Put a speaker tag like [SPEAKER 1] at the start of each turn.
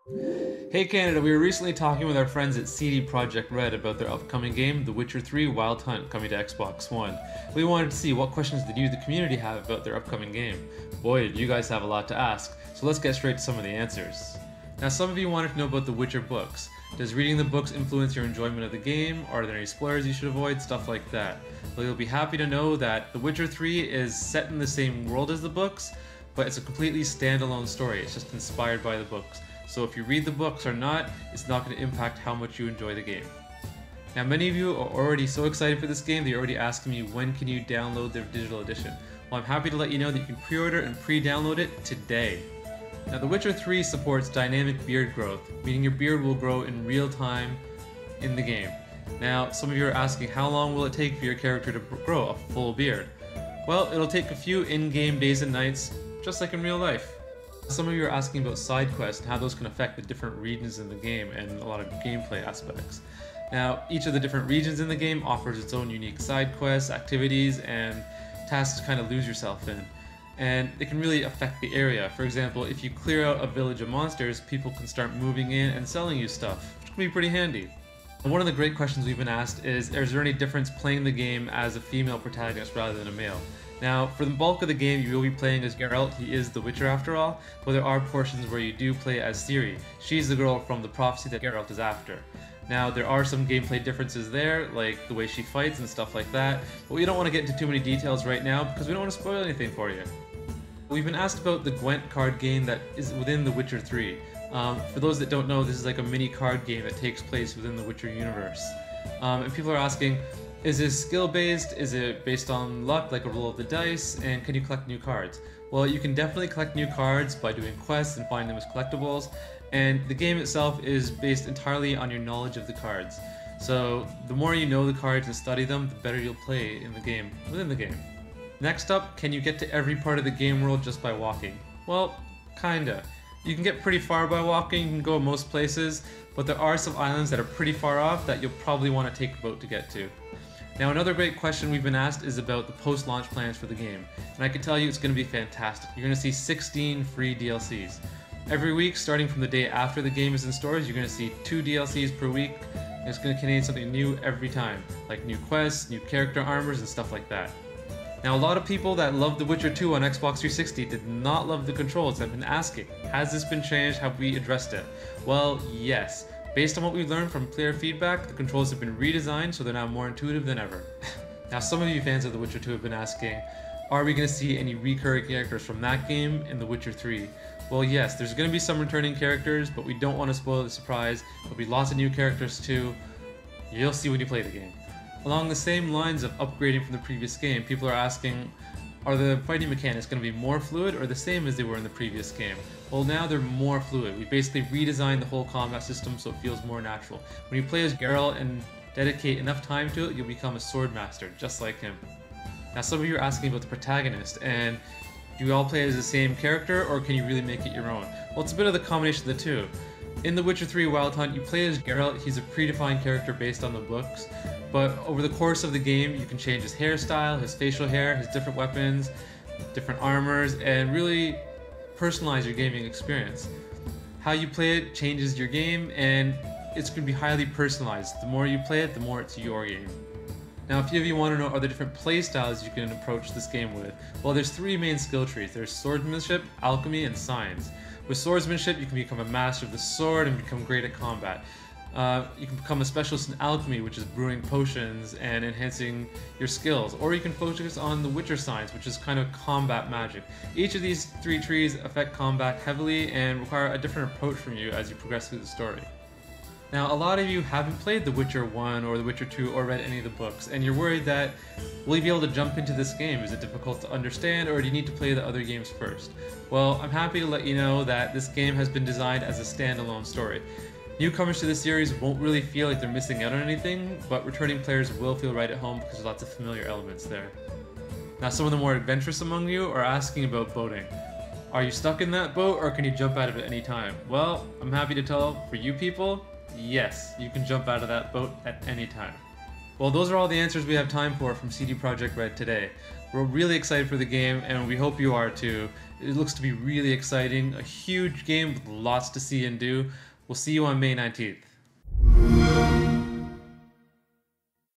[SPEAKER 1] Hey Canada, we were recently talking with our friends at CD Projekt RED about their upcoming game, The Witcher 3 Wild Hunt, coming to Xbox One. We wanted to see what questions did you, the community, have about their upcoming game. Boy, did you guys have a lot to ask, so let's get straight to some of the answers. Now, some of you wanted to know about the Witcher books. Does reading the books influence your enjoyment of the game? Are there any spoilers you should avoid? Stuff like that. Well, you'll be happy to know that The Witcher 3 is set in the same world as the books, but it's a completely standalone story. It's just inspired by the books. So if you read the books or not, it's not going to impact how much you enjoy the game. Now, many of you are already so excited for this game that you're already asking me when can you download their digital edition. Well, I'm happy to let you know that you can pre-order and pre-download it today. Now, The Witcher 3 supports dynamic beard growth, meaning your beard will grow in real time in the game. Now, some of you are asking how long will it take for your character to grow a full beard? Well, it'll take a few in-game days and nights, just like in real life. Some of you are asking about side quests and how those can affect the different regions in the game and a lot of gameplay aspects. Now, each of the different regions in the game offers its own unique side quests, activities, and tasks to kind of lose yourself in. And it can really affect the area. For example, if you clear out a village of monsters, people can start moving in and selling you stuff, which can be pretty handy. And one of the great questions we've been asked is there any difference playing the game as a female protagonist rather than a male? Now, for the bulk of the game, you will be playing as Geralt. He is the Witcher after all, but there are portions where you do play as Ciri. She's the girl from the prophecy that Geralt is after. Now, there are some gameplay differences there, like the way she fights and stuff like that, but we don't want to get into too many details right now because we don't want to spoil anything for you. We've been asked about the Gwent card game that is within The Witcher 3. For those that don't know, this is like a mini card game that takes place within the Witcher universe. And people are asking, is this skill-based? Is it based on luck, like a roll of the dice? And can you collect new cards? Well, you can definitely collect new cards by doing quests and finding them as collectibles. And the game itself is based entirely on your knowledge of the cards. So the more you know the cards and study them, the better you'll play in the game, within the game. Next up, can you get to every part of the game world just by walking? Well, kinda. You can get pretty far by walking, you can go most places, but there are some islands that are pretty far off that you'll probably want to take a boat to get to. Now, another great question we've been asked is about the post-launch plans for the game, and I can tell you it's going to be fantastic. You're going to see 16 free DLCs. Every week, starting from the day after the game is in stores, you're going to see 2 DLCs per week, and it's going to contain something new every time, like new quests, new character armors, and stuff like that. Now, a lot of people that loved The Witcher 2 on Xbox 360 did not love the controls and have been asking, has this been changed? Have we addressed it? Well, yes. Based on what we've learned from player feedback, the controls have been redesigned so they're now more intuitive than ever. Now, some of you fans of The Witcher 2 have been asking, are we going to see any recurring characters from that game in The Witcher 3? Well, yes, there's going to be some returning characters, but we don't want to spoil the surprise. There'll be lots of new characters too. You'll see when you play the game. Along the same lines of upgrading from the previous game, people are asking, are the fighting mechanics going to be more fluid or the same as they were in the previous game? Well, now they're more fluid. We basically redesigned the whole combat system so it feels more natural. When you play as Geralt and dedicate enough time to it, you'll become a sword master, just like him. Now, some of you are asking about the protagonist, and do you all play as the same character, or can you really make it your own? Well, it's a bit of the combination of the two. In The Witcher 3 Wild Hunt, you play as Geralt. He's a predefined character based on the books, but over the course of the game, you can change his hairstyle, his facial hair, his different weapons, different armors, and really personalize your gaming experience. How you play it changes your game, and it's going to be highly personalized. The more you play it, the more it's your game. Now, a few of you want to know other different play styles you can approach this game with. Well, there's 3 main skill trees. There's swordsmanship, alchemy, and science. With swordsmanship, you can become a master of the sword and become great at combat. You can become a specialist in alchemy, which is brewing potions and enhancing your skills. Or you can focus on the Witcher science, which is kind of combat magic. Each of these 3 trees affect combat heavily and require a different approach from you as you progress through the story. Now, a lot of you haven't played The Witcher 1 or The Witcher 2 or read any of the books, and you're worried that, will you be able to jump into this game? Is it difficult to understand, or do you need to play the other games first? Well, I'm happy to let you know that this game has been designed as a standalone story. Newcomers to the series won't really feel like they're missing out on anything, but returning players will feel right at home because there's lots of familiar elements there. Now, some of the more adventurous among you are asking about boating. Are you stuck in that boat, or can you jump out of it any time? Well, I'm happy to tell, for you people, yes, you can jump out of that boat at any time. Well, those are all the answers we have time for from CD Projekt RED today. We're really excited for the game, and we hope you are too. It looks to be really exciting, a huge game with lots to see and do. We'll see you on May 19th.